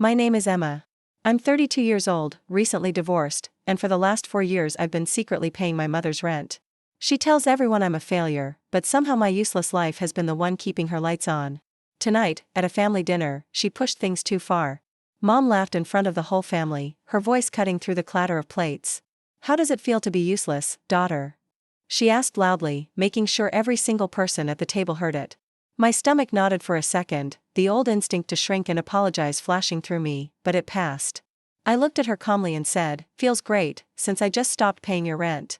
My name is Emma. I'm 32 years old, recently divorced, and for the last 4 years I've been secretly paying my mother's rent. She tells everyone I'm a failure, but somehow my useless life has been the one keeping her lights on. Tonight, at a family dinner, she pushed things too far. Mom laughed in front of the whole family, her voice cutting through the clatter of plates. "How does it feel to be useless, daughter?" she asked loudly, making sure every single person at the table heard it. My stomach nodded for a second, the old instinct to shrink and apologize flashing through me, but it passed. I looked at her calmly and said, "Feels great, since I just stopped paying your rent."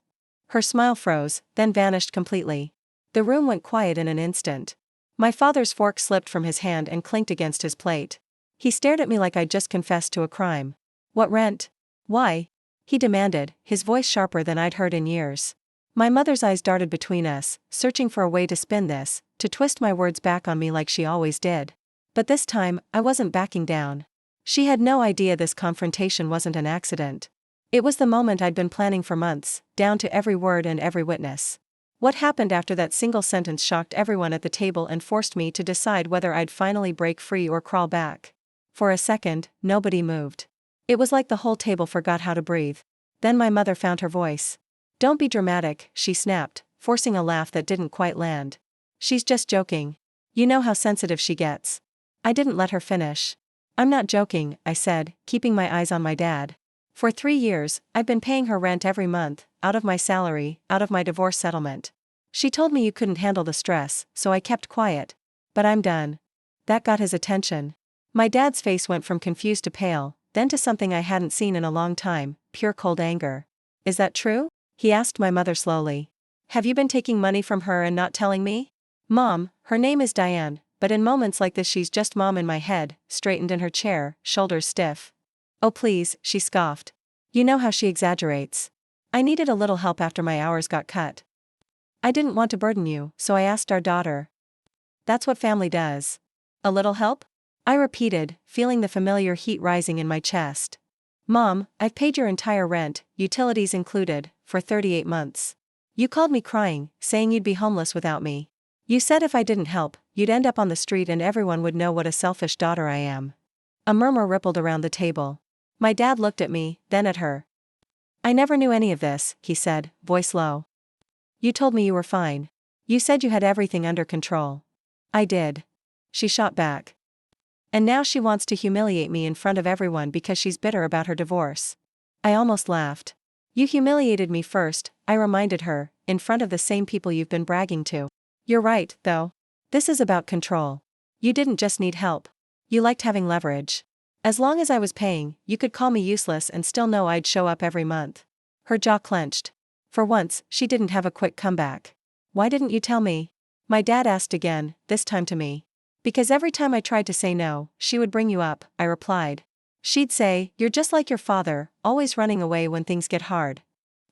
Her smile froze, then vanished completely. The room went quiet in an instant. My father's fork slipped from his hand and clinked against his plate. He stared at me like I'd just confessed to a crime. "What rent? Why?" he demanded, his voice sharper than I'd heard in years. My mother's eyes darted between us, searching for a way to spin this, to twist my words back on me like she always did. But this time, I wasn't backing down. She had no idea this confrontation wasn't an accident. It was the moment I'd been planning for months, down to every word and every witness. What happened after that single sentence shocked everyone at the table and forced me to decide whether I'd finally break free or crawl back. For a second, nobody moved. It was like the whole table forgot how to breathe. Then my mother found her voice. "Don't be dramatic," she snapped, forcing a laugh that didn't quite land. "She's just joking. You know how sensitive she gets." I didn't let her finish. "I'm not joking," I said, keeping my eyes on my dad. "For 3 years, I've been paying her rent every month, out of my salary, out of my divorce settlement. She told me you couldn't handle the stress, so I kept quiet. But I'm done." That got his attention. My dad's face went from confused to pale, then to something I hadn't seen in a long time, pure cold anger. "Is that true?" he asked my mother slowly. "Have you been taking money from her and not telling me?" "Mom, her name is Diane, but in moments like this she's just mom in my head," straightened in her chair, shoulders stiff. "Oh please," she scoffed. "You know how she exaggerates." I needed a little help after my hours got cut. I didn't want to burden you, so I asked our daughter. "That's what family does." "A little help?" I repeated, feeling the familiar heat rising in my chest. "Mom, I've paid your entire rent, utilities included, for 38 months. You called me crying, saying you'd be homeless without me. You said if I didn't help, you'd end up on the street and everyone would know what a selfish daughter I am." A murmur rippled around the table. My dad looked at me, then at her. "I never knew any of this," he said, voice low. "You told me you were fine. You said you had everything under control." "I did." She shot back. "And now she wants to humiliate me in front of everyone because she's bitter about her divorce." I almost laughed. "You humiliated me first," I reminded her, "in front of the same people you've been bragging to." "You're right, though. This is about control. You didn't just need help. You liked having leverage. As long as I was paying, you could call me useless and still know I'd show up every month." Her jaw clenched. For once, she didn't have a quick comeback. "Why didn't you tell me?" my dad asked again, this time to me. "Because every time I tried to say no, she would bring you up," I replied. "She'd say, 'You're just like your father, always running away when things get hard.'"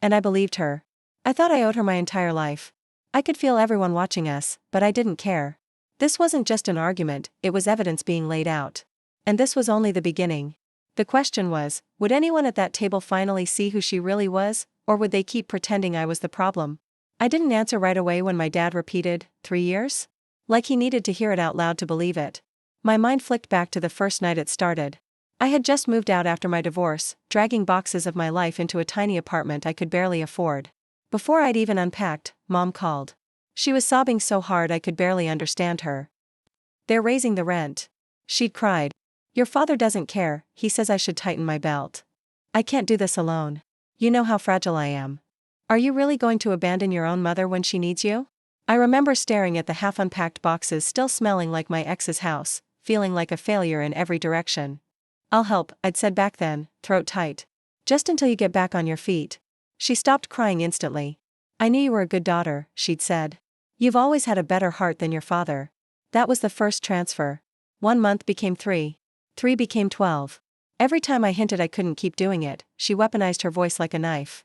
And I believed her. I thought I owed her my entire life. I could feel everyone watching us, but I didn't care. This wasn't just an argument, it was evidence being laid out. And this was only the beginning. The question was, would anyone at that table finally see who she really was, or would they keep pretending I was the problem? I didn't answer right away when my dad repeated, 3 years? Like he needed to hear it out loud to believe it. My mind flicked back to the first night it started. I had just moved out after my divorce, dragging boxes of my life into a tiny apartment I could barely afford. Before I'd even unpacked, Mom called. She was sobbing so hard I could barely understand her. "They're raising the rent," she'd cried. "Your father doesn't care, he says I should tighten my belt. I can't do this alone. You know how fragile I am. Are you really going to abandon your own mother when she needs you?" I remember staring at the half-unpacked boxes still smelling like my ex's house, feeling like a failure in every direction. "I'll help," I'd said back then, throat tight. "Just until you get back on your feet." She stopped crying instantly. "I knew you were a good daughter," she'd said. "You've always had a better heart than your father." That was the first transfer. 1 month became 3. 3 became 12. Every time I hinted I couldn't keep doing it, she weaponized her voice like a knife.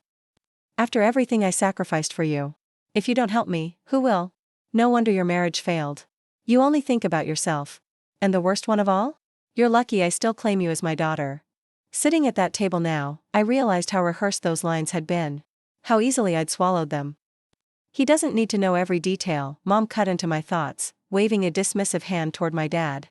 "After everything I sacrificed for you. If you don't help me, who will? No wonder your marriage failed. You only think about yourself. And the worst one of all? You're lucky I still claim you as my daughter." Sitting at that table now, I realized how rehearsed those lines had been. How easily I'd swallowed them. "He doesn't need to know every detail," Mom cut into my thoughts, waving a dismissive hand toward my dad.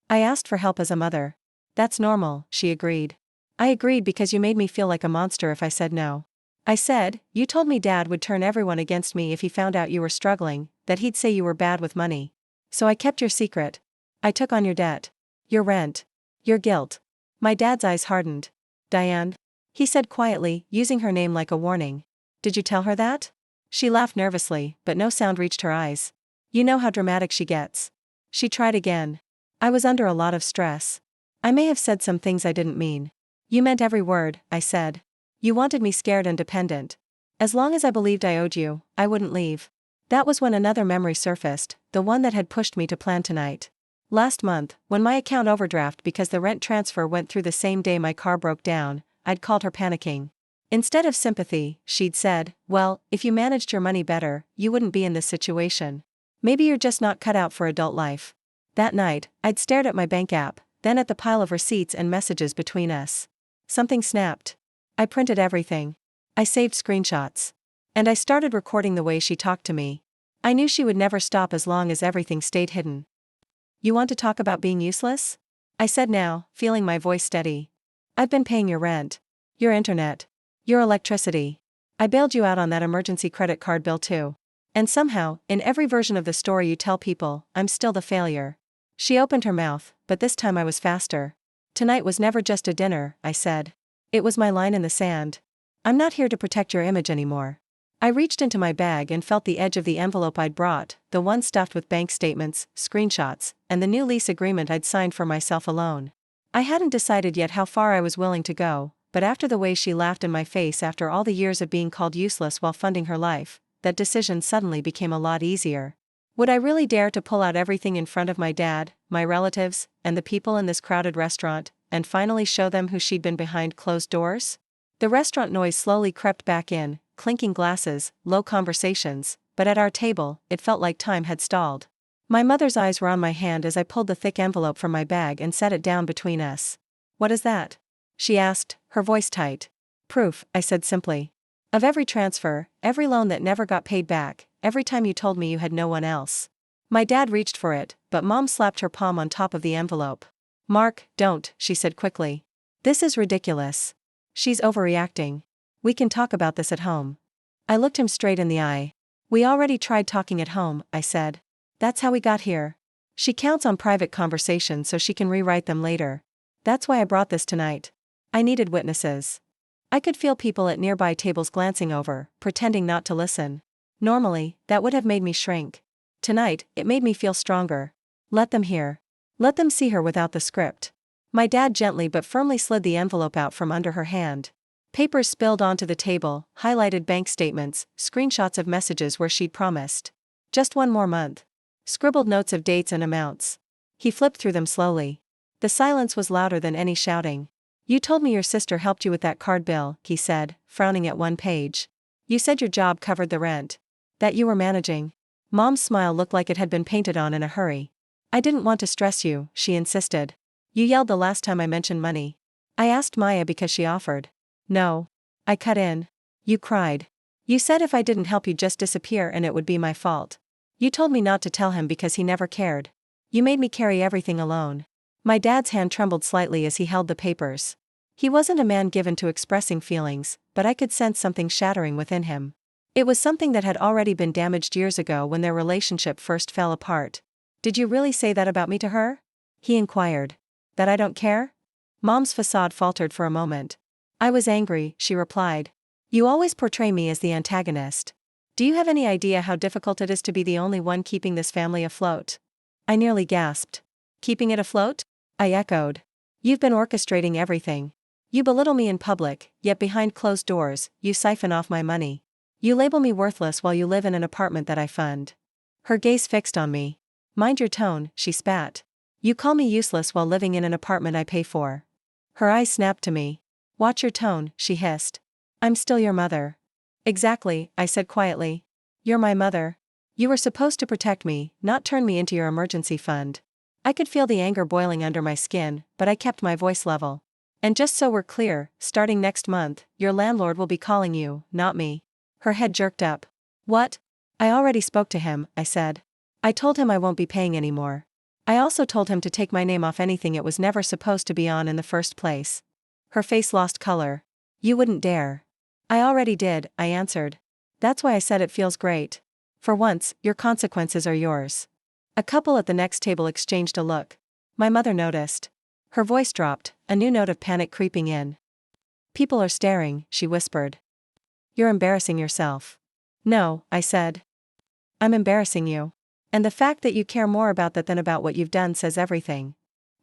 "I asked for help as a mother. That's normal, she agreed. I agreed because you made me feel like a monster if I said no. I said, you told me Dad would turn everyone against me if he found out you were struggling, that he'd say you were bad with money. So I kept your secret. I took on your debt. Your rent. Your guilt. My dad's eyes hardened. Diane? He said quietly, using her name like a warning. Did you tell her that? She laughed nervously, but no sound reached her eyes. You know how dramatic she gets. She tried again. I was under a lot of stress. I may have said some things I didn't mean. You meant every word, I said. You wanted me scared and dependent. As long as I believed I owed you, I wouldn't leave. That was when another memory surfaced, the one that had pushed me to plan tonight. Last month, when my account overdrafted because the rent transfer went through the same day my car broke down, I'd called her panicking. Instead of sympathy, she'd said, well, if you managed your money better, you wouldn't be in this situation. Maybe you're just not cut out for adult life. That night, I'd stared at my bank app, then at the pile of receipts and messages between us. Something snapped. I printed everything. I saved screenshots. And I started recording the way she talked to me. I knew she would never stop as long as everything stayed hidden. You want to talk about being useless? I said now, feeling my voice steady. I've been paying your rent. Your internet. Your electricity. I bailed you out on that emergency credit card bill too. And somehow, in every version of the story you tell people, I'm still the failure. She opened her mouth, but this time I was faster. Tonight was never just a dinner, I said. It was my line in the sand. I'm not here to protect your image anymore. I reached into my bag and felt the edge of the envelope I'd brought, the one stuffed with bank statements, screenshots, and the new lease agreement I'd signed for myself alone. I hadn't decided yet how far I was willing to go, but after the way she laughed in my face after all the years of being called useless while funding her life, that decision suddenly became a lot easier. Would I really dare to pull out everything in front of my dad, my relatives, and the people in this crowded restaurant, and finally show them who she'd been behind closed doors? The restaurant noise slowly crept back in, clinking glasses, low conversations, but at our table, it felt like time had stalled. My mother's eyes were on my hand as I pulled the thick envelope from my bag and set it down between us. What is that? She asked, her voice tight. Proof, I said simply. Of every transfer, every loan that never got paid back, every time you told me you had no one else. My dad reached for it, but Mom slapped her palm on top of the envelope. Mark, don't, she said quickly. This is ridiculous. She's overreacting. We can talk about this at home. I looked him straight in the eye. We already tried talking at home, I said. That's how we got here. She counts on private conversations so she can rewrite them later. That's why I brought this tonight. I needed witnesses. I could feel people at nearby tables glancing over, pretending not to listen. Normally, that would have made me shrink. Tonight, it made me feel stronger. Let them hear. Let them see her without the script. My dad gently but firmly slid the envelope out from under her hand. Papers spilled onto the table, highlighted bank statements, screenshots of messages where she'd promised. Just one more month. Scribbled notes of dates and amounts. He flipped through them slowly. The silence was louder than any shouting. You told me your sister helped you with that card bill, he said, frowning at one page. You said your job covered the rent. That you were managing. Mom's smile looked like it had been painted on in a hurry. I didn't want to stress you, she insisted. You yelled the last time I mentioned money. I asked Maya because she offered. No. I cut in. You cried. You said if I didn't help you just disappear and it would be my fault. You told me not to tell him because he never cared. You made me carry everything alone. My dad's hand trembled slightly as he held the papers. He wasn't a man given to expressing feelings, but I could sense something shattering within him. It was something that had already been damaged years ago when their relationship first fell apart. Did you really say that about me to her? He inquired. That I don't care? Mom's facade faltered for a moment. I was angry, she replied. You always portray me as the antagonist. Do you have any idea how difficult it is to be the only one keeping this family afloat? I nearly gasped. Keeping it afloat? I echoed. You've been orchestrating everything. You belittle me in public, yet behind closed doors, you siphon off my money. You label me worthless while you live in an apartment that I fund. Her gaze fixed on me. Mind your tone, she spat. You call me useless while living in an apartment I pay for. Her eyes snapped to me. Watch your tone, she hissed. I'm still your mother. Exactly, I said quietly. You're my mother. You were supposed to protect me, not turn me into your emergency fund. I could feel the anger boiling under my skin, but I kept my voice level. And just so we're clear, starting next month, your landlord will be calling you, not me. Her head jerked up. What? I already spoke to him, I said. I told him I won't be paying anymore. I also told him to take my name off anything it was never supposed to be on in the first place. Her face lost color. You wouldn't dare. I already did, I answered. That's why I said it feels great. For once, your consequences are yours. A couple at the next table exchanged a look. My mother noticed. Her voice dropped, a new note of panic creeping in. People are staring, she whispered. You're embarrassing yourself. No, I said. I'm embarrassing you. And the fact that you care more about that than about what you've done says everything.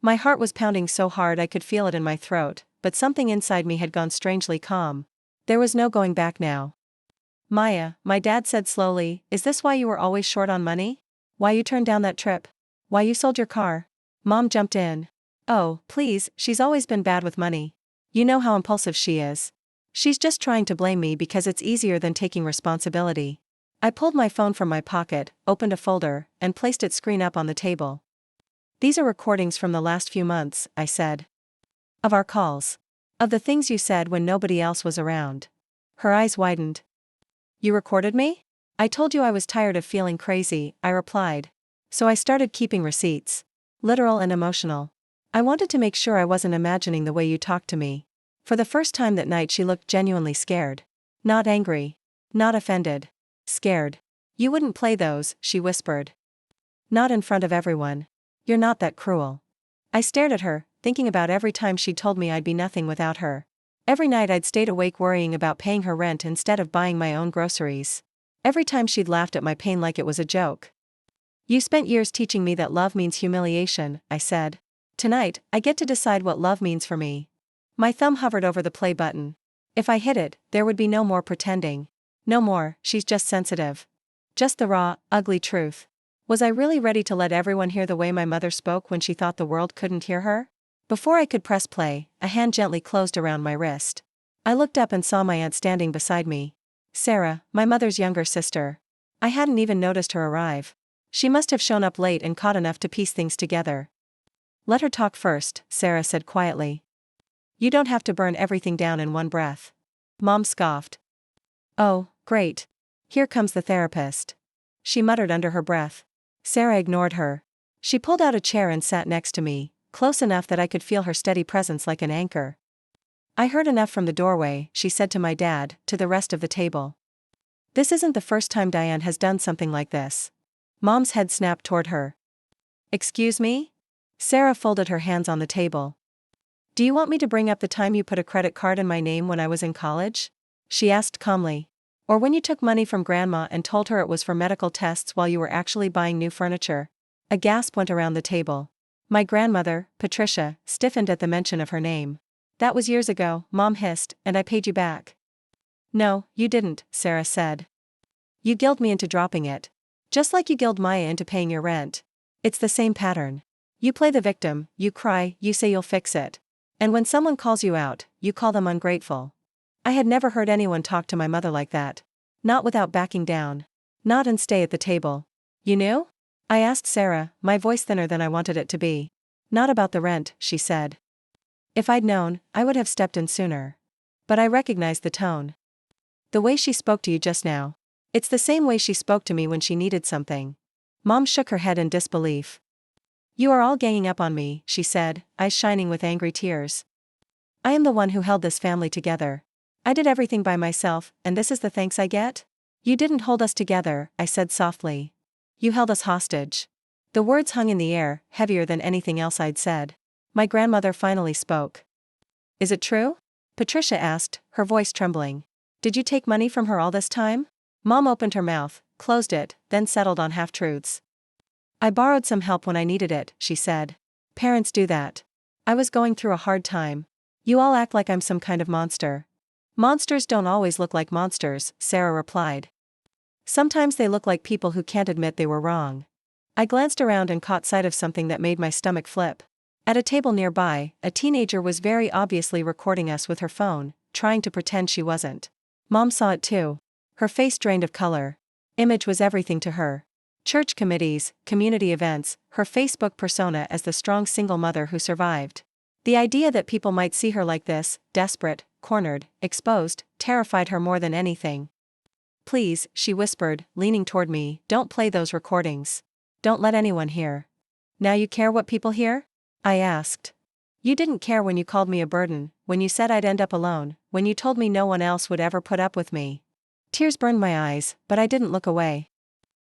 My heart was pounding so hard I could feel it in my throat, but something inside me had gone strangely calm. There was no going back now. Maya, my dad said slowly, is this why you were always short on money? Why you turned down that trip? Why you sold your car? Mom jumped in. Oh, please, she's always been bad with money. You know how impulsive she is. She's just trying to blame me because it's easier than taking responsibility. I pulled my phone from my pocket, opened a folder, and placed its screen up on the table. These are recordings from the last few months, I said. Of our calls. Of the things you said when nobody else was around. Her eyes widened. You recorded me? I told you I was tired of feeling crazy, I replied. So I started keeping receipts. Literal and emotional. I wanted to make sure I wasn't imagining the way you talked to me. For the first time that night she looked genuinely scared. Not angry. Not offended. Scared. You wouldn't play those, she whispered. Not in front of everyone. You're not that cruel. I stared at her, thinking about every time she'd told me I'd be nothing without her. Every night I'd stayed awake worrying about paying her rent instead of buying my own groceries. Every time she'd laughed at my pain like it was a joke. You spent years teaching me that love means humiliation, I said. Tonight, I get to decide what love means for me. My thumb hovered over the play button. If I hit it, there would be no more pretending. No more, she's just sensitive. Just the raw, ugly truth. Was I really ready to let everyone hear the way my mother spoke when she thought the world couldn't hear her? Before I could press play, a hand gently closed around my wrist. I looked up and saw my aunt standing beside me. Sarah, my mother's younger sister. I hadn't even noticed her arrive. She must have shown up late and caught enough to piece things together. Let her talk first, Sarah said quietly. You don't have to burn everything down in one breath. Mom scoffed. Oh, great. Here comes the therapist. She muttered under her breath. Sarah ignored her. She pulled out a chair and sat next to me, close enough that I could feel her steady presence like an anchor. I heard enough from the doorway, she said to my dad, to the rest of the table. This isn't the first time Diane has done something like this. Mom's head snapped toward her. Excuse me? Sarah folded her hands on the table. Do you want me to bring up the time you put a credit card in my name when I was in college? She asked calmly. Or when you took money from Grandma and told her it was for medical tests while you were actually buying new furniture? A gasp went around the table. My grandmother, Patricia, stiffened at the mention of her name. That was years ago, Mom hissed, and I paid you back. No, you didn't, Sarah said. You guilled me into dropping it. Just like you guilled Maya into paying your rent. It's the same pattern. You play the victim, you cry, you say you'll fix it. And when someone calls you out, you call them ungrateful. I had never heard anyone talk to my mother like that. Not without backing down. Not and stay at the table. You knew? I asked Sarah, my voice thinner than I wanted it to be. Not about the rent, she said. If I'd known, I would have stepped in sooner. But I recognized the tone. The way she spoke to you just now. It's the same way she spoke to me when she needed something. Mom shook her head in disbelief. You are all ganging up on me, she said, eyes shining with angry tears. I am the one who held this family together. I did everything by myself, and this is the thanks I get? You didn't hold us together, I said softly. You held us hostage. The words hung in the air, heavier than anything else I'd said. My grandmother finally spoke. Is it true? Patricia asked, her voice trembling. Did you take money from her all this time? Mom opened her mouth, closed it, then settled on half-truths. I borrowed some help when I needed it, she said. Parents do that. I was going through a hard time. You all act like I'm some kind of monster. Monsters don't always look like monsters, Sarah replied. Sometimes they look like people who can't admit they were wrong. I glanced around and caught sight of something that made my stomach flip. At a table nearby, a teenager was very obviously recording us with her phone, trying to pretend she wasn't. Mom saw it too. Her face drained of color. Image was everything to her. Church committees, community events, her Facebook persona as the strong single mother who survived. The idea that people might see her like this, desperate, cornered, exposed, terrified her more than anything. Please, she whispered, leaning toward me, don't play those recordings. Don't let anyone hear. Now you care what people hear? I asked. You didn't care when you called me a burden, when you said I'd end up alone, when you told me no one else would ever put up with me. Tears burned my eyes, but I didn't look away.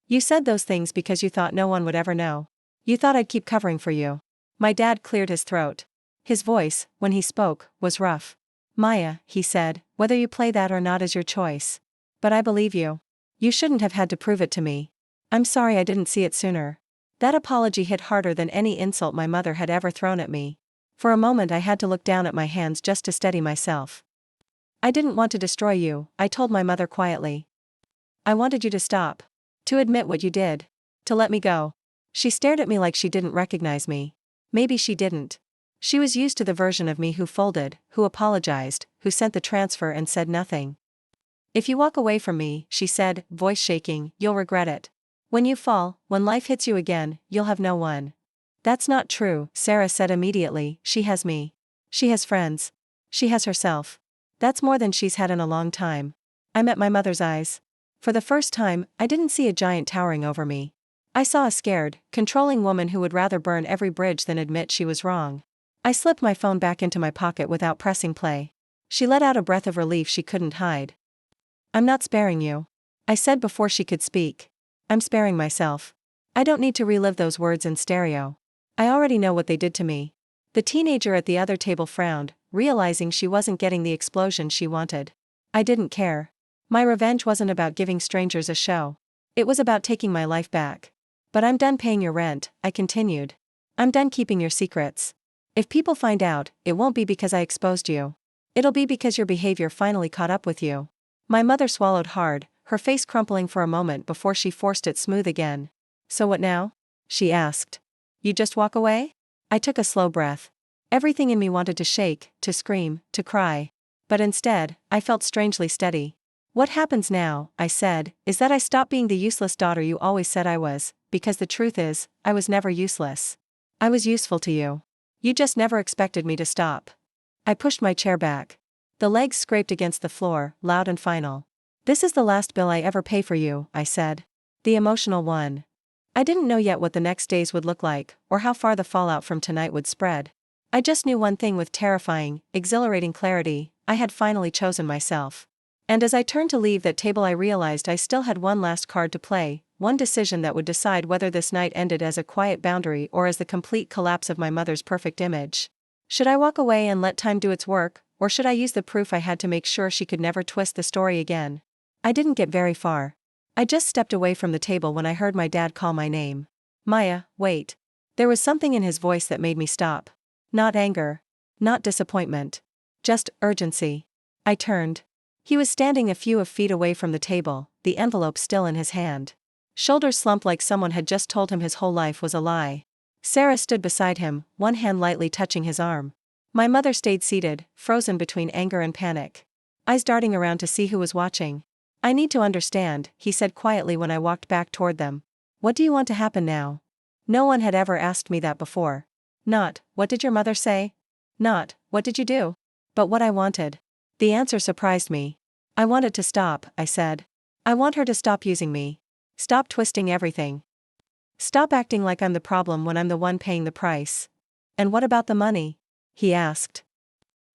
You said those things because you thought no one would ever know. You thought I'd keep covering for you. My dad cleared his throat. His voice, when he spoke, was rough. Maya, he said, whether you play that or not is your choice. But I believe you. You shouldn't have had to prove it to me. I'm sorry I didn't see it sooner. That apology hit harder than any insult my mother had ever thrown at me. For a moment I had to look down at my hands just to steady myself. I didn't want to destroy you, I told my mother quietly. I wanted you to stop. To admit what you did. To let me go. She stared at me like she didn't recognize me. Maybe she didn't. She was used to the version of me who folded, who apologized, who sent the transfer and said nothing. If you walk away from me, she said, voice shaking, you'll regret it. When you fall, when life hits you again, you'll have no one. That's not true, Sarah said immediately, she has me. She has friends. She has herself. That's more than she's had in a long time. I met my mother's eyes. For the first time, I didn't see a giant towering over me. I saw a scared, controlling woman who would rather burn every bridge than admit she was wrong. I slipped my phone back into my pocket without pressing play. She let out a breath of relief she couldn't hide. I'm not sparing you. I said before she could speak. I'm sparing myself. I don't need to relive those words in stereo. I already know what they did to me. The teenager at the other table frowned, realizing she wasn't getting the explosion she wanted. I didn't care. My revenge wasn't about giving strangers a show. It was about taking my life back. But I'm done paying your rent, I continued. I'm done keeping your secrets. If people find out, it won't be because I exposed you. It'll be because your behavior finally caught up with you. My mother swallowed hard, her face crumpling for a moment before she forced it smooth again. So what now? She asked. You just walk away? I took a slow breath. Everything in me wanted to shake, to scream, to cry. But instead, I felt strangely steady. What happens now, I said, is that I stop being the useless daughter you always said I was, because the truth is, I was never useless. I was useful to you. You just never expected me to stop. I pushed my chair back. The legs scraped against the floor, loud and final. This is the last bill I ever pay for you, I said. The emotional one. I didn't know yet what the next days would look like, or how far the fallout from tonight would spread. I just knew one thing with terrifying, exhilarating clarity, I had finally chosen myself. And as I turned to leave that table I realized I still had one last card to play, one decision that would decide whether this night ended as a quiet boundary or as the complete collapse of my mother's perfect image. Should I walk away and let time do its work, or should I use the proof I had to make sure she could never twist the story again? I didn't get very far. I just stepped away from the table when I heard my dad call my name. Maya, wait. There was something in his voice that made me stop. Not anger. Not disappointment. Just urgency. I turned. He was standing a few feet away from the table, the envelope still in his hand. Shoulders slumped like someone had just told him his whole life was a lie. Sarah stood beside him, one hand lightly touching his arm. My mother stayed seated, frozen between anger and panic. Eyes darting around to see who was watching. I need to understand, he said quietly when I walked back toward them. What do you want to happen now? No one had ever asked me that before. Not, what did your mother say? Not, what did you do? But what I wanted. The answer surprised me. I want it to stop, I said. I want her to stop using me. Stop twisting everything. Stop acting like I'm the problem when I'm the one paying the price. And what about the money? He asked.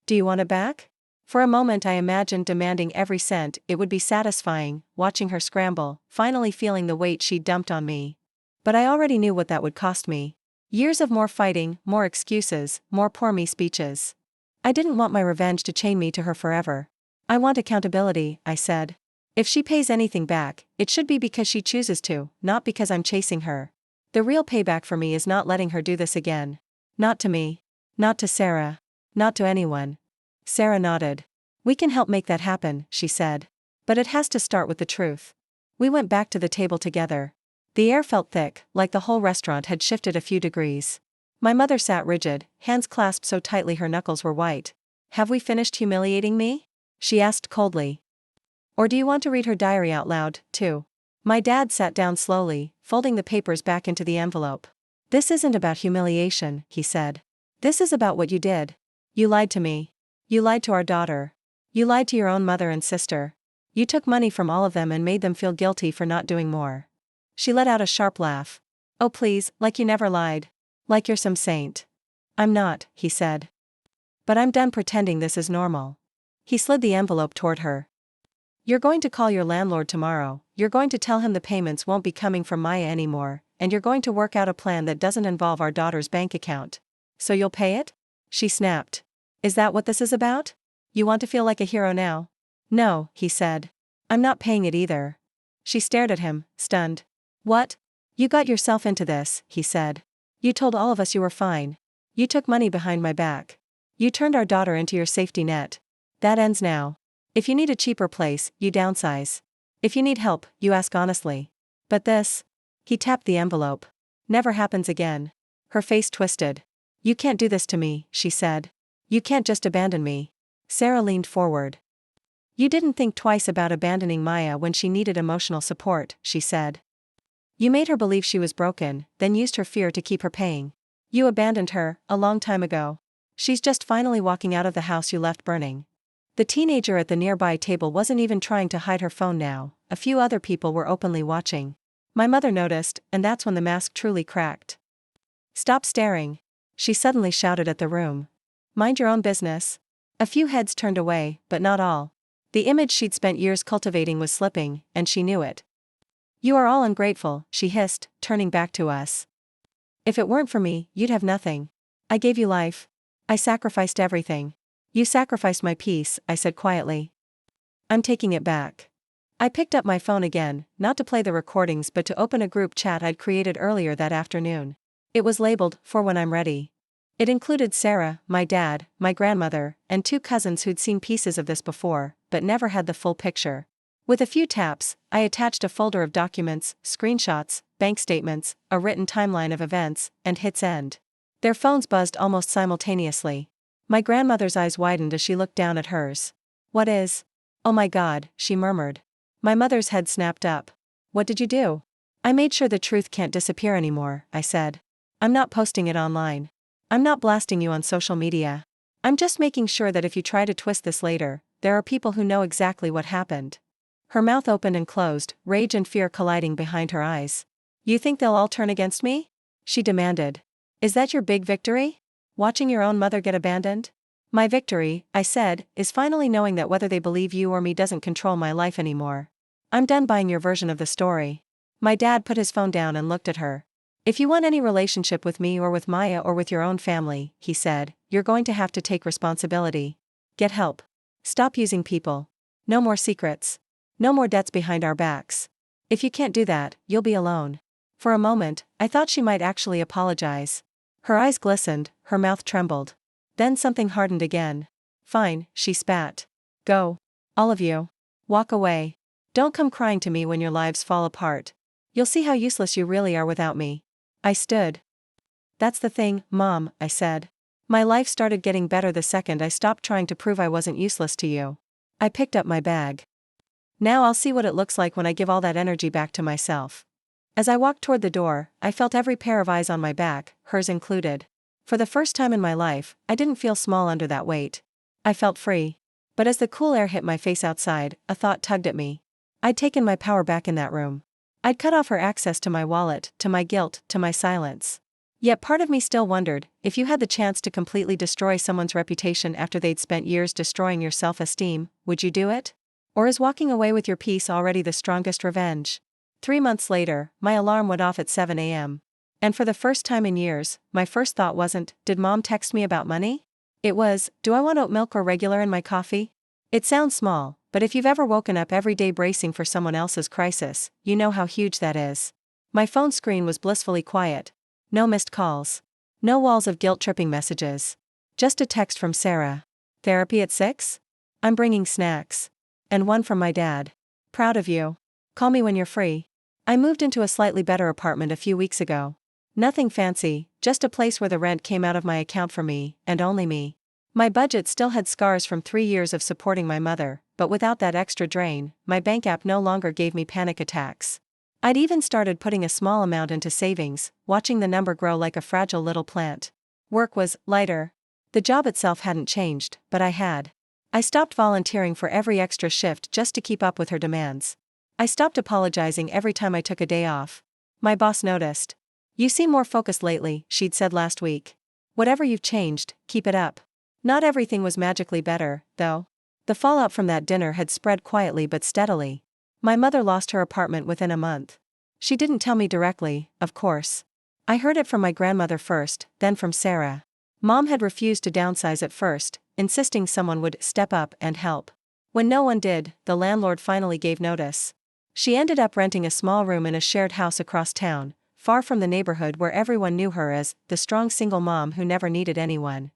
Do you want it back? For a moment I imagined demanding every cent. It would be satisfying, watching her scramble, finally feeling the weight she'd dumped on me. But I already knew what that would cost me. Years of more fighting, more excuses, more poor me speeches. I didn't want my revenge to chain me to her forever. I want accountability, I said. If she pays anything back, it should be because she chooses to, not because I'm chasing her. The real payback for me is not letting her do this again. Not to me. Not to Sarah. Not to anyone. Sarah nodded. We can help make that happen, she said. But it has to start with the truth. We went back to the table together. The air felt thick, like the whole restaurant had shifted a few degrees. My mother sat rigid, hands clasped so tightly her knuckles were white. Have we finished humiliating me? She asked coldly. Or do you want to read her diary out loud, too? My dad sat down slowly, folding the papers back into the envelope. This isn't about humiliation, he said. This is about what you did. You lied to me. You lied to our daughter. You lied to your own mother and sister. You took money from all of them and made them feel guilty for not doing more. She let out a sharp laugh. Oh please, like you never lied. Like you're some saint. I'm not, he said. But I'm done pretending this is normal. He slid the envelope toward her. You're going to call your landlord tomorrow, you're going to tell him the payments won't be coming from Maya anymore, and you're going to work out a plan that doesn't involve our daughter's bank account. So you'll pay it? She snapped. Is that what this is about? You want to feel like a hero now? No, he said. I'm not paying it either. She stared at him, stunned. What? You got yourself into this, he said. You told all of us you were fine. You took money behind my back. You turned our daughter into your safety net. That ends now. If you need a cheaper place, you downsize. If you need help, you ask honestly. But this? He tapped the envelope. Never happens again. Her face twisted. You can't do this to me, she said. You can't just abandon me. Sarah leaned forward. You didn't think twice about abandoning Maya when she needed emotional support, she said. You made her believe she was broken, then used her fear to keep her paying. You abandoned her, a long time ago. She's just finally walking out of the house you left burning. The teenager at the nearby table wasn't even trying to hide her phone now, a few other people were openly watching. My mother noticed, and that's when the mask truly cracked. Stop staring. She suddenly shouted at the room. Mind your own business. A few heads turned away, but not all. The image she'd spent years cultivating was slipping, and she knew it. You are all ungrateful, she hissed, turning back to us. If it weren't for me, you'd have nothing. I gave you life. I sacrificed everything. You sacrificed my peace, I said quietly. I'm taking it back. I picked up my phone again, not to play the recordings but to open a group chat I'd created earlier that afternoon. It was labeled, For When I'm Ready. It included Sarah, my dad, my grandmother, and 2 cousins who'd seen pieces of this before, but never had the full picture. With a few taps, I attached a folder of documents, screenshots, bank statements, a written timeline of events, and hit send. Their phones buzzed almost simultaneously. My grandmother's eyes widened as she looked down at hers. What is? Oh my God, she murmured. My mother's head snapped up. What did you do? I made sure the truth can't disappear anymore, I said. I'm not posting it online. I'm not blasting you on social media. I'm just making sure that if you try to twist this later, there are people who know exactly what happened. Her mouth opened and closed, rage and fear colliding behind her eyes. You think they'll all turn against me? She demanded. Is that your big victory? Watching your own mother get abandoned? My victory, I said, is finally knowing that whether they believe you or me doesn't control my life anymore. I'm done buying your version of the story. My dad put his phone down and looked at her. If you want any relationship with me or with Maya or with your own family, he said, you're going to have to take responsibility. Get help. Stop using people. No more secrets. No more debts behind our backs. If you can't do that, you'll be alone. For a moment, I thought she might actually apologize. Her eyes glistened, her mouth trembled. Then something hardened again. Fine, she spat. Go. All of you. Walk away. Don't come crying to me when your lives fall apart. You'll see how useless you really are without me. I stood. That's the thing, Mom, I said. My life started getting better the second I stopped trying to prove I wasn't useless to you. I picked up my bag. Now I'll see what it looks like when I give all that energy back to myself. As I walked toward the door, I felt every pair of eyes on my back, hers included. For the first time in my life, I didn't feel small under that weight. I felt free. But as the cool air hit my face outside, a thought tugged at me. I'd taken my power back in that room. I'd cut off her access to my wallet, to my guilt, to my silence. Yet part of me still wondered, if you had the chance to completely destroy someone's reputation after they'd spent years destroying your self-esteem, would you do it? Or is walking away with your peace already the strongest revenge? 3 months later, my alarm went off at 7 a.m. And for the first time in years, my first thought wasn't, did Mom text me about money? It was, do I want oat milk or regular in my coffee? It sounds small, but if you've ever woken up every day bracing for someone else's crisis, you know how huge that is. My phone screen was blissfully quiet. No missed calls. No walls of guilt-tripping messages. Just a text from Sarah. Therapy at 6? I'm bringing snacks. And one from my dad. Proud of you. Call me when you're free. I moved into a slightly better apartment a few weeks ago. Nothing fancy, just a place where the rent came out of my account for me, and only me. My budget still had scars from 3 years of supporting my mother, but without that extra drain, my bank app no longer gave me panic attacks. I'd even started putting a small amount into savings, watching the number grow like a fragile little plant. Work was lighter. The job itself hadn't changed, but I had. I stopped volunteering for every extra shift just to keep up with her demands. I stopped apologizing every time I took a day off. My boss noticed. You seem more focused lately, she'd said last week. Whatever you've changed, keep it up. Not everything was magically better, though. The fallout from that dinner had spread quietly but steadily. My mother lost her apartment within a month. She didn't tell me directly, of course. I heard it from my grandmother first, then from Sarah. Mom had refused to downsize at first, insisting someone would step up and help. When no one did, the landlord finally gave notice. She ended up renting a small room in a shared house across town, far from the neighborhood where everyone knew her as the strong single mom who never needed anyone.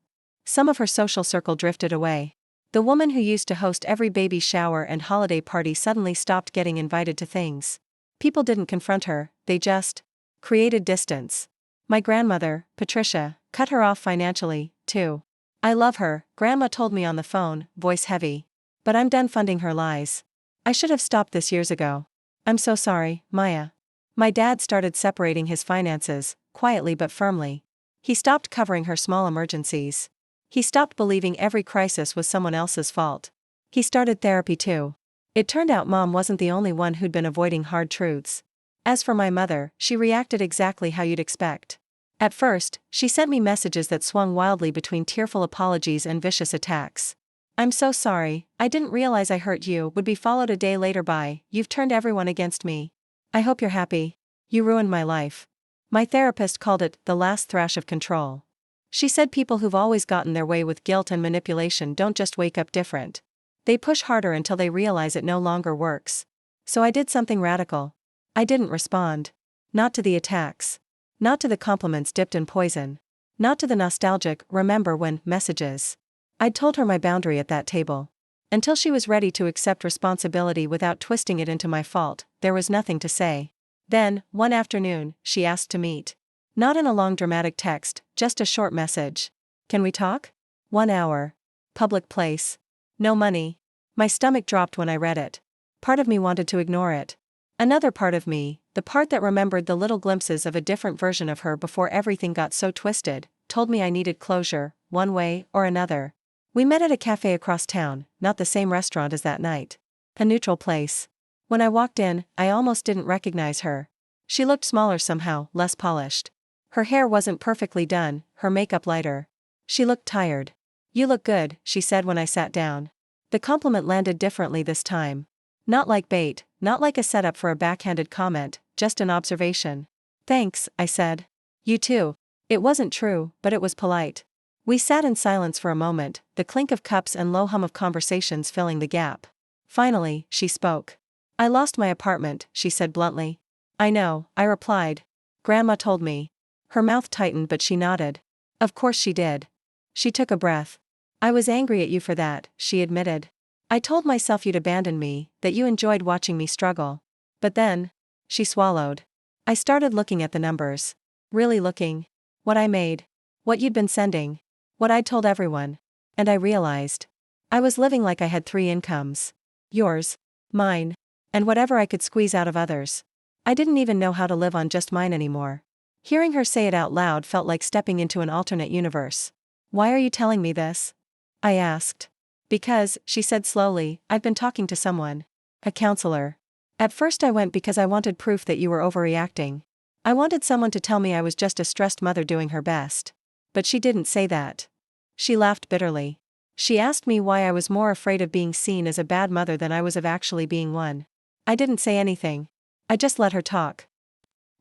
Some of her social circle drifted away. The woman who used to host every baby shower and holiday party suddenly stopped getting invited to things. People didn't confront her, they just created distance. My grandmother, Patricia, cut her off financially, too. I love her, Grandma told me on the phone, voice heavy. But I'm done funding her lies. I should have stopped this years ago. I'm so sorry, Maya. My dad started separating his finances, quietly but firmly. He stopped covering her small emergencies. He stopped believing every crisis was someone else's fault. He started therapy too. It turned out Mom wasn't the only one who'd been avoiding hard truths. As for my mother, she reacted exactly how you'd expect. At first, she sent me messages that swung wildly between tearful apologies and vicious attacks. I'm so sorry, I didn't realize I hurt you, would be followed a day later by, you've turned everyone against me. I hope you're happy. You ruined my life. My therapist called it the last thrash of control. She said people who've always gotten their way with guilt and manipulation don't just wake up different. They push harder until they realize it no longer works. So I did something radical. I didn't respond. Not to the attacks. Not to the compliments dipped in poison. Not to the nostalgic, remember when, messages. I'd told her my boundary at that table. Until she was ready to accept responsibility without twisting it into my fault, there was nothing to say. Then, one afternoon, she asked to meet. Not in a long dramatic text, just a short message. Can we talk? 1 hour. Public place. No money. My stomach dropped when I read it. Part of me wanted to ignore it. Another part of me, the part that remembered the little glimpses of a different version of her before everything got so twisted, told me I needed closure, one way or another. We met at a cafe across town, not the same restaurant as that night. A neutral place. When I walked in, I almost didn't recognize her. She looked smaller somehow, less polished. Her hair wasn't perfectly done, her makeup lighter. She looked tired. You look good, she said when I sat down. The compliment landed differently this time. Not like bait, not like a setup for a backhanded comment, just an observation. Thanks, I said. You too. It wasn't true, but it was polite. We sat in silence for a moment, the clink of cups and low hum of conversations filling the gap. Finally, she spoke. I lost my apartment, she said bluntly. I know, I replied. Grandma told me. Her mouth tightened but she nodded. Of course she did. She took a breath. I was angry at you for that, she admitted. I told myself you'd abandoned me, that you enjoyed watching me struggle. But then, she swallowed. I started looking at the numbers. Really looking. What I made. What you'd been sending. What I'd told everyone. And I realized. I was living like I had 3 incomes. Yours. Mine. And whatever I could squeeze out of others. I didn't even know how to live on just mine anymore. Hearing her say it out loud felt like stepping into an alternate universe. Why are you telling me this? I asked. Because, she said slowly, I've been talking to someone. A counselor. At first I went because I wanted proof that you were overreacting. I wanted someone to tell me I was just a stressed mother doing her best. But she didn't say that. She laughed bitterly. She asked me why I was more afraid of being seen as a bad mother than I was of actually being one. I didn't say anything. I just let her talk.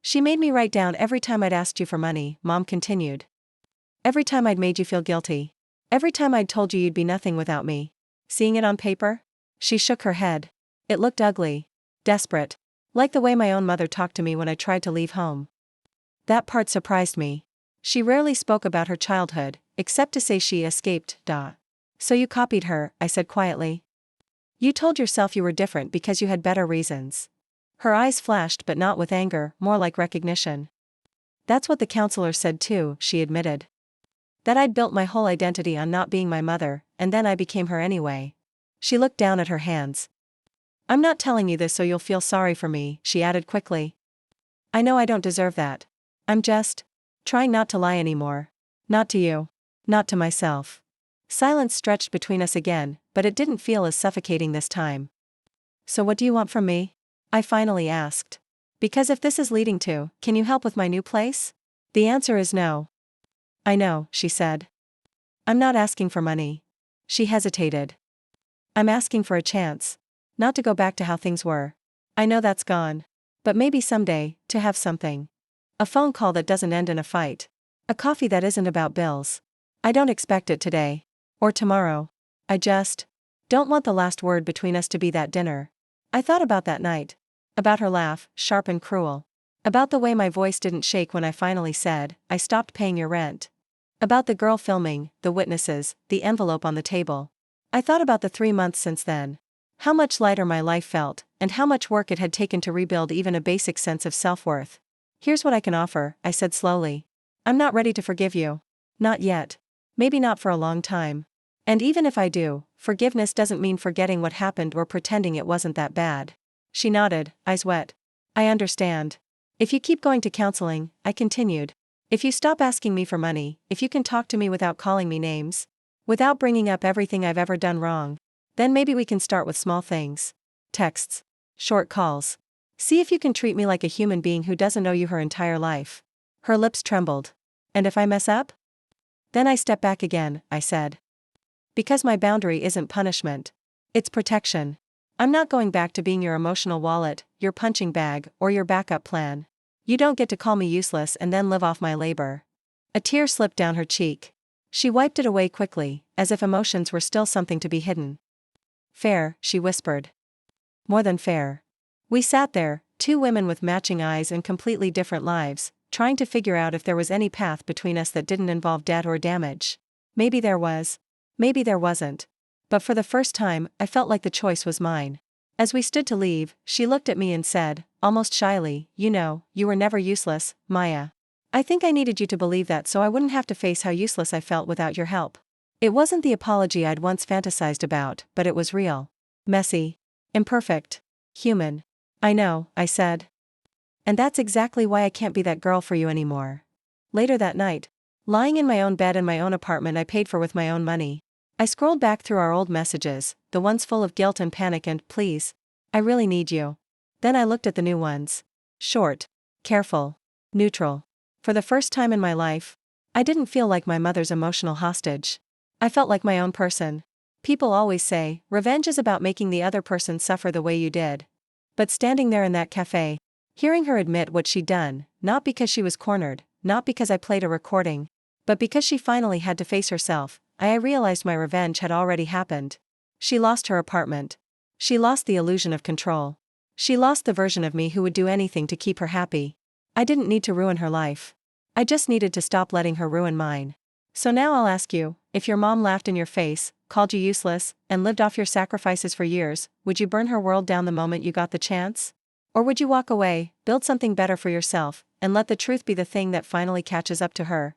She made me write down every time I'd asked you for money, Mom continued. Every time I'd made you feel guilty. Every time I'd told you you'd be nothing without me. Seeing it on paper? She shook her head. It looked ugly. Desperate. Like the way my own mother talked to me when I tried to leave home. That part surprised me. She rarely spoke about her childhood, except to say she escaped. So you copied her, I said quietly. You told yourself you were different because you had better reasons. Her eyes flashed but not with anger, more like recognition. That's what the counselor said too, she admitted. That I'd built my whole identity on not being my mother, and then I became her anyway. She looked down at her hands. I'm not telling you this so you'll feel sorry for me, she added quickly. I know I don't deserve that. I'm just trying not to lie anymore. Not to you. Not to myself. Silence stretched between us again, but it didn't feel as suffocating this time. So what do you want from me? I finally asked. Because if this is leading to, can you help with my new place? The answer is no. I know, she said. I'm not asking for money. She hesitated. I'm asking for a chance. Not to go back to how things were. I know that's gone. But maybe someday, to have something. A phone call that doesn't end in a fight. A coffee that isn't about bills. I don't expect it today. Or tomorrow. I just don't want the last word between us to be that dinner. I thought about that night. About her laugh, sharp and cruel. About the way my voice didn't shake when I finally said, I stopped paying your rent. About the girl filming, the witnesses, the envelope on the table. I thought about the 3 months since then. How much lighter my life felt, and how much work it had taken to rebuild even a basic sense of self-worth. Here's what I can offer, I said slowly. I'm not ready to forgive you. Not yet. Maybe not for a long time. And even if I do, forgiveness doesn't mean forgetting what happened or pretending it wasn't that bad. She nodded, eyes wet. I understand. If you keep going to counseling, I continued. If you stop asking me for money, if you can talk to me without calling me names, without bringing up everything I've ever done wrong, then maybe we can start with small things. Texts. Short calls. See if you can treat me like a human being who doesn't owe you her entire life. Her lips trembled. And if I mess up? Then I step back again, I said. Because my boundary isn't punishment. It's protection. I'm not going back to being your emotional wallet, your punching bag, or your backup plan. You don't get to call me useless and then live off my labor. A tear slipped down her cheek. She wiped it away quickly, as if emotions were still something to be hidden. Fair, she whispered. More than fair. We sat there, two women with matching eyes and completely different lives, trying to figure out if there was any path between us that didn't involve debt or damage. Maybe there was. Maybe there wasn't. But for the first time, I felt like the choice was mine. As we stood to leave, she looked at me and said, almost shyly, you know, you were never useless, Maya. I think I needed you to believe that so I wouldn't have to face how useless I felt without your help. It wasn't the apology I'd once fantasized about, but it was real. Messy. Imperfect. Human. I know, I said. And that's exactly why I can't be that girl for you anymore. Later that night, lying in my own bed in my own apartment I paid for with my own money, I scrolled back through our old messages, the ones full of guilt and panic and, please, I really need you. Then I looked at the new ones. Short. Careful. Neutral. For the first time in my life, I didn't feel like my mother's emotional hostage. I felt like my own person. People always say, revenge is about making the other person suffer the way you did. But standing there in that cafe, hearing her admit what she'd done, not because she was cornered, not because I played a recording, but because she finally had to face herself, I realized my revenge had already happened. She lost her apartment. She lost the illusion of control. She lost the version of me who would do anything to keep her happy. I didn't need to ruin her life. I just needed to stop letting her ruin mine. So now I'll ask you, if your mom laughed in your face, called you useless, and lived off your sacrifices for years, would you burn her world down the moment you got the chance? Or would you walk away, build something better for yourself, and let the truth be the thing that finally catches up to her?